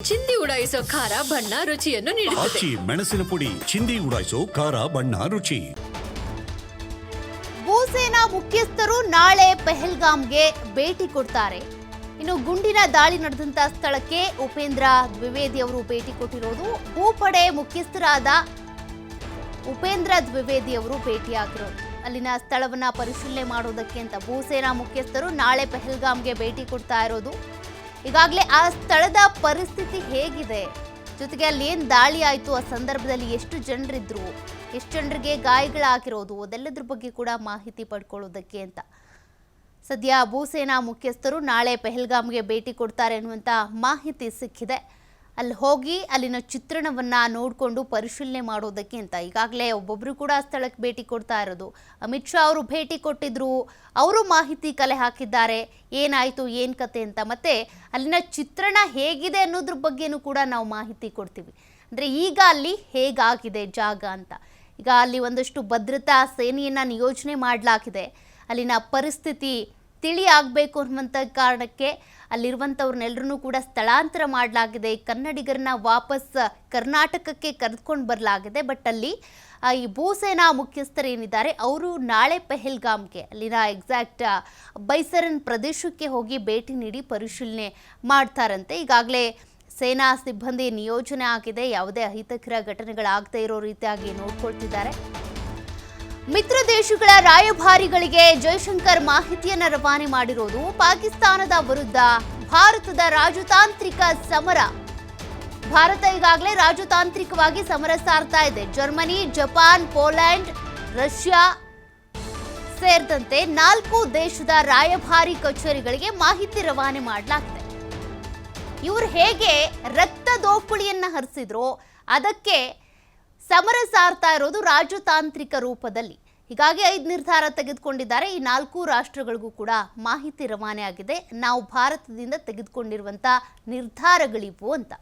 ಚಿಂದಿ ಉಡಾಯಿಸೋ ಖಾರ ಬಣ್ಣ ರುಚಿಯನ್ನು ನೀಡುತ್ತದೆ. ಆಚಿ ಮೆಣಸಿನ ಪುಡಿ ಚಿಂದಿ ಉಡಾಯಿಸೋ ಖಾರ ಬಣ್ಣ ರುಚಿ. ಭೂಸೇನಾ ಮುಖ್ಯಸ್ಥರು ನಾಳೆ ಪೆಹಲ್ಗಾಮ್ಗೆ ಭೇಟಿ ಕೊಡ್ತಾರೆ. ಇನ್ನು ಗುಂಡಿನ ದಾಳಿ ನಡೆದಂತ ಸ್ಥಳಕ್ಕೆ ಉಪೇಂದ್ರ ದ್ವಿವೇದಿ ಅವರು ಭೇಟಿ ಕೊಟ್ಟಿರೋದು. ಭೂಪಡೆ ಮುಖ್ಯಸ್ಥರಾದ ಉಪೇಂದ್ರ ದ್ವಿವೇದಿ ಅವರು ಭೇಟಿಯಾಗಿರೋದು. ಅಲ್ಲಿನ ಸ್ಥಳವನ್ನ ಪರಿಶೀಲನೆ ಮಾಡೋದಕ್ಕೆ ಅಂತ ಭೂಸೇನಾ ಮುಖ್ಯಸ್ಥರು ನಾಳೆ ಪೆಹಲ್ಗಾಮ್ಗೆ ಭೇಟಿ ಕೊಡ್ತಾ ಇರೋದು. ಈಗಾಗಲೇ ಆ ಸ್ಥಳದ ಪರಿಸ್ಥಿತಿ ಹೇಗಿದೆ, ಜೊತೆಗೆ ಅಲ್ಲಿ ಏನು ದಾಳಿ ಆಯಿತು, ಆ ಸಂದರ್ಭದಲ್ಲಿ ಎಷ್ಟು ಜನರಿದ್ರು, ಎಷ್ಟು ಜನರಿಗೆ ಗಾಯಗಳಾಗಿರೋದು, ಅದೆಲ್ಲದ್ರ ಬಗ್ಗೆ ಕೂಡ ಮಾಹಿತಿ ಪಡ್ಕೊಳ್ಳೋದಕ್ಕೆ ಅಂತ ಸದ್ಯ ಭೂಸೇನಾ ಮುಖ್ಯಸ್ಥರು ನಾಳೆ ಪೆಹಲ್ಗಾಮ್ಗೆ ಭೇಟಿ ಕೊಡ್ತಾರೆ ಅನ್ನುವಂಥ ಮಾಹಿತಿ ಸಿಕ್ಕಿದೆ. ಅಲ್ಲಿ ಹೋಗಿ ಅಲ್ಲಿನ ಚಿತ್ರಣವನ್ನ ನೋಡಿಕೊಂಡು ಪರಿಶೀಲನೆ ಮಾಡೋದಕ್ಕೆ ಅಂತ ಈಗಾಗಲೇ ಒಬ್ಬೊಬ್ಬರು ಕೂಡ ಸ್ಥಳಕ್ಕೆ ಭೇಟಿ ಕೊಡ್ತಾ ಇರೋದು. ಅಮಿತ್ ಶಾ ಅವರು ಭೇಟಿ ಕೊಟ್ಟಿದ್ರು, ಅವರು ಮಾಹಿತಿ ಕಲೆ ಹಾಕಿದ್ದಾರೆ, ಏನಾಯಿತು ಏನು ಕತೆ ಅಂತ, ಮತ್ತೆ ಅಲ್ಲಿನ ಚಿತ್ರಣ ಹೇಗಿದೆ ಅನ್ನೋದ್ರ ಬಗ್ಗೆನೂ ಕೂಡ ನಾವು ಮಾಹಿತಿ ಕೊಡ್ತೀವಿ. ಅಂದರೆ ಈಗ ಅಲ್ಲಿ ಹೇಗಾಗಿದೆ ಜಾಗ ಅಂತ. ಈಗ ಅಲ್ಲಿ ಒಂದಷ್ಟು ಭದ್ರತಾ ಸೇನೆಯನ್ನು ನಿಯೋಜನೆ ಮಾಡಲಾಗಿದೆ. ಅಲ್ಲಿನ ಪರಿಸ್ಥಿತಿ ತಿಳಿ ಆಗಬೇಕು ಅನ್ನುವಂಥ ಕಾರಣಕ್ಕೆ ಅಲ್ಲಿರುವಂಥವ್ರನ್ನೆಲ್ಲರೂ ಕೂಡ ಸ್ಥಳಾಂತರ ಮಾಡಲಾಗಿದೆ. ಕನ್ನಡಿಗರನ್ನ ವಾಪಸ್ ಕರ್ನಾಟಕಕ್ಕೆ ಕರೆದುಕೊಂಡು ಬರಲಾಗಿದೆ. ಬಟ್ ಅಲ್ಲಿ ಈ ಭೂಸೇನಾ ಮುಖ್ಯಸ್ಥರು ಏನಿದ್ದಾರೆ ಅವರು ನಾಳೆ ಪೆಹಲ್ಗಾಮ್ಗೆ ಅಲ್ಲಿನ ಎಕ್ಸಾಕ್ಟ್ ಬೈಸರನ್ ಪ್ರದೇಶಕ್ಕೆ ಹೋಗಿ ಭೇಟಿ ನೀಡಿ ಪರಿಶೀಲನೆ ಮಾಡ್ತಾರಂತೆ. ಈಗಾಗಲೇ ಸೇನಾ ಸಿಬ್ಬಂದಿ ನಿಯೋಜನೆ ಆಗಿದೆ. ಯಾವುದೇ ಅಹಿತಕರ ಘಟನೆಗಳಾಗದೇ ಇರೋ ರೀತಿಯಾಗಿ ನೋಡ್ಕೊಳ್ತಿದ್ದಾರೆ. ಮಿತ್ರ ದೇಶಗಳ ರಾಯಭಾರಿಗಳಿಗೆ ಜೈಶಂಕರ್ ಮಾಹಿತಿಯನ್ನು ರವಾನೆ ಮಾಡಿರೋದು. ಪಾಕಿಸ್ತಾನದ ವಿರುದ್ಧ ಭಾರತದ ರಾಜತಾಂತ್ರಿಕ ಸಮರ. ಭಾರತ ಈಗಾಗಲೇ ರಾಜತಾಂತ್ರಿಕವಾಗಿ ಸಮರ ಸಾರ್ತಾ ಇದೆ. ಜರ್ಮನಿ, ಜಪಾನ್, ಪೋಲೆಂಡ್, ರಷ್ಯಾ ಸೇರಿದಂತೆ 4 ದೇಶದ ರಾಯಭಾರಿ ಕಚೇರಿಗಳಿಗೆ ಮಾಹಿತಿ ರವಾನೆ ಮಾಡಲಾಗಿದೆ. ಇವರು ಹೇಗೆ ರಕ್ತ ದೋಕುಳಿಯನ್ನ ಹರಿಸಿದ್ರು, ಅದಕ್ಕೆ ಸಮರ ಸಾರ್ತಾ ಇರೋದು ರಾಜತಾಂತ್ರಿಕ ರೂಪದಲ್ಲಿ. ಹೀಗಾಗಿ 5 ನಿರ್ಧಾರ ತೆಗೆದುಕೊಂಡಿದ್ದಾರೆ. ಈ 4 ರಾಷ್ಟ್ರಗಳಿಗೂ ಕೂಡ ಮಾಹಿತಿ ರವಾನೆ ಆಗಿದೆ. ನಾವು ಭಾರತದಿಂದ ತೆಗೆದುಕೊಂಡಿರುವಂಥ ನಿರ್ಧಾರಗಳಿವು ಅಂತ.